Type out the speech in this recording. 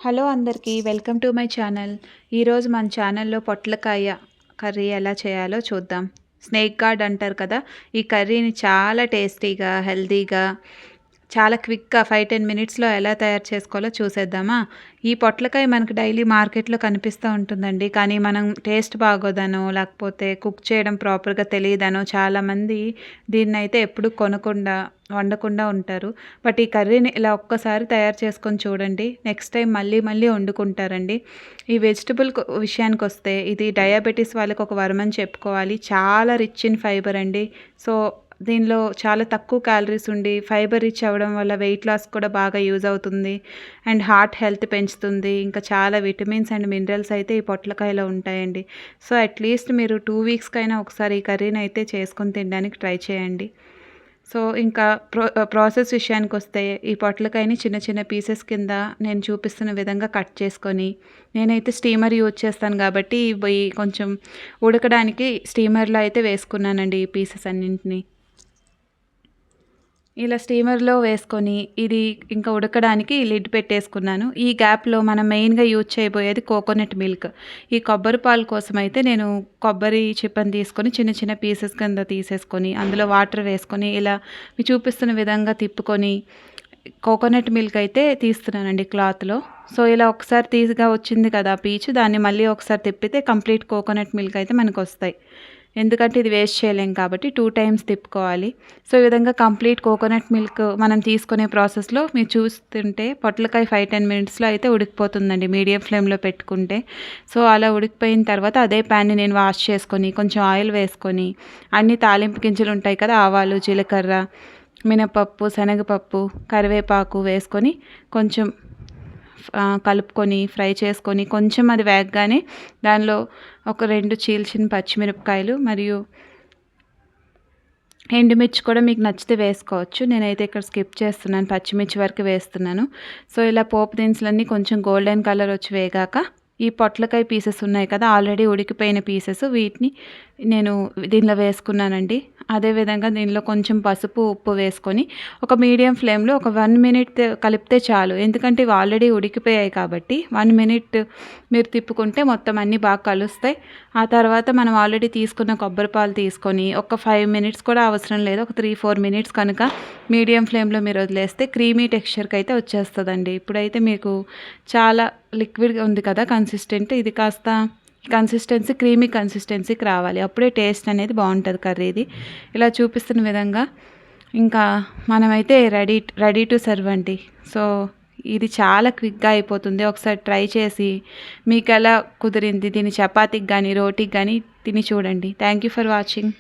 Hello అందరికీ welcome to my channel. ఈరోజు మన ఛానల్లో పొట్లకాయ కర్రీ ఎలా చేయాలో చూద్దాం. స్నేక్ గార్డ్ అంటారు కదా, ఈ కర్రీని చాలా టేస్టీగా, హెల్తీగా, చాలా క్విక్గా 5-10 మినిట్స్లో ఎలా తయారు చేసుకోవాలో చూసేద్దామా. ఈ పొట్లకాయ మనకు డైలీ మార్కెట్లో కనిపిస్తూ ఉంటుందండి, కానీ మనం టేస్ట్ బాగోదనో లేకపోతే కుక్ చేయడం ప్రాపర్గా తెలియదనో చాలామంది దీన్నైతే ఎప్పుడు కొనకుండా వండకుండా ఉంటారు. బట్ ఈ కర్రీని ఇలా ఒక్కసారి తయారు చేసుకొని చూడండి, నెక్స్ట్ టైం మళ్ళీ మళ్ళీ వండుకుంటారండి. ఈ వెజిటబుల్ విషయానికి వస్తే ఇది డయాబెటీస్ వాళ్ళకి ఒక వరమని చెప్పుకోవాలి. చాలా రిచ్ ఇన్ ఫైబర్ అండి. సో దీనిలో చాలా తక్కువ క్యాలరీస్ ఉండి ఫైబర్ రిచ్ అవ్వడం వల్ల వెయిట్ లాస్ కూడా బాగా యూజ్ అవుతుంది అండ్ హార్ట్ హెల్త్ పెంచుతుంది. ఇంకా చాలా విటమిన్స్ అండ్ మినరల్స్ అయితే ఈ పొట్లకాయలో ఉంటాయండి. సో అట్లీస్ట్ మీరు 2 వీక్స్కైనా ఒకసారి ఈ కర్రీని అయితే చేసుకొని తినడానికి ట్రై చేయండి. సో ఇంకా ప్రాసెస్ విషయానికి వస్తే ఈ పొట్లకాయని చిన్న చిన్న పీసెస్ కింద నేను చూపిస్తున్న విధంగా కట్ చేసుకొని, నేనైతే స్టీమర్ యూజ్ చేస్తాను కాబట్టి ఇవి కొంచెం ఉడకడానికి స్టీమర్లో అయితే వేసుకున్నానండి ఈ పీసెస్ అన్నింటినీ. ఇలా స్టీమర్లో వేసుకొని ఇది ఇంకా ఉడకడానికి లిడ్ పెట్టేసుకున్నాను. ఈ గ్యాప్లో మనం మెయిన్గా యూజ్ చేయబోయేది కోకోనట్ మిల్క్. ఈ కొబ్బరి పాలు కోసం అయితే నేను కొబ్బరి చిప్పని తీసుకొని చిన్న చిన్న పీసెస్ కింద తీసేసుకొని అందులో వాటర్ వేసుకొని ఇలా మీకు చూపిస్తున్న విధంగా తిప్పుకొని కోకోనట్ మిల్క్ అయితే తీస్తున్నానండి క్లాత్లో. సో ఇలా ఒకసారి తీసిగా వచ్చింది కదా పీచు, దాన్ని మళ్ళీ ఒకసారి తిప్పితే కంప్లీట్ కోకోనట్ మిల్క్ అయితే మనకు వస్తాయి. ఎందుకంటే ఇది వేస్ట్ చేయలేం కాబట్టి 2 టైమ్స్ తిప్పుకోవాలి. సో ఈ విధంగా కంప్లీట్ కోకోనట్ మిల్క్ మనం తీసుకునే ప్రాసెస్లో మీరు చూస్తుంటే పొట్లకాయ 5-10 మినిట్స్లో అయితే ఉడికిపోతుందండి మీడియం ఫ్లేమ్లో పెట్టుకుంటే. సో అలా ఉడికిపోయిన తర్వాత అదే ప్యాన్ని నేను వాష్ చేసుకొని కొంచెం ఆయిల్ వేసుకొని అన్ని తాలింపు గింజలు ఉంటాయి కదా, ఆవాలు, జీలకర్ర, మినపప్పు, శనగపప్పు, కరివేపాకు వేసుకొని కొంచెం కలుపుకొని ఫ్రై చేసుకొని కొంచెం అది వేగగానే దానిలో ఒక 2 చీల్చిన పచ్చిమిరపకాయలు మరియు ఎండుమిర్చి కూడా మీకు నచ్చితే వేసుకోవచ్చు. నేనైతే ఇక్కడ స్కిప్ చేస్తున్నాను, పచ్చిమిర్చి వరకు వేస్తున్నాను. సో ఇలా పోపు దినుసులన్నీ కొంచెం గోల్డెన్ కలర్ వచ్చి వేగాక ఈ పొట్లకాయ పీసెస్ ఉన్నాయి కదా, ఆల్రెడీ ఉడికిపోయిన పీసెస్, వీటిని నేను దీనిలో వేసుకున్నానండి. అదేవిధంగా దీనిలో కొంచెం పసుపు, ఉప్పు వేసుకొని ఒక మీడియం ఫ్లేమ్లో ఒక 1 మినిట్ కలిపితే చాలు. ఎందుకంటే ఇవి ఆల్రెడీ ఉడికిపోయాయి కాబట్టి 1 మినిట్ మీరు తిప్పుకుంటే మొత్తం అన్నీ బాగా కలుస్తాయి. ఆ తర్వాత మనం ఆల్రెడీ తీసుకున్న కొబ్బరి పాలు తీసుకొని ఒక 5 మినిట్స్ కూడా అవసరం లేదు, ఒక 3-4 మినిట్స్ కనుక మీడియం ఫ్లేమ్లో మీరు వదిలేస్తే క్రీమీ టెక్స్చర్కి అయితే వచ్చేస్తుందండి. ఇప్పుడైతే మీకు చాలా లిక్విడ్గా ఉంది కదా కన్సిస్టెంట్, ఇది కాస్త కన్సిస్టెన్సీ క్రీమీ కన్సిస్టెన్సీకి రావాలి, అప్పుడే టేస్ట్ అనేది బాగుంటుంది కర్రీది. ఇలా చూపిస్తున్న విధంగా ఇంకా మనమైతే రెడీ టు సర్వ్ అండి. సో ఇది చాలా క్విక్గా అయిపోతుంది. ఒకసారి ట్రై చేసి మీకు ఎలా కుదిరింది దీన్ని చపాతీకి కానీ రోటీకి కానీ తిని చూడండి. Thank you for watching.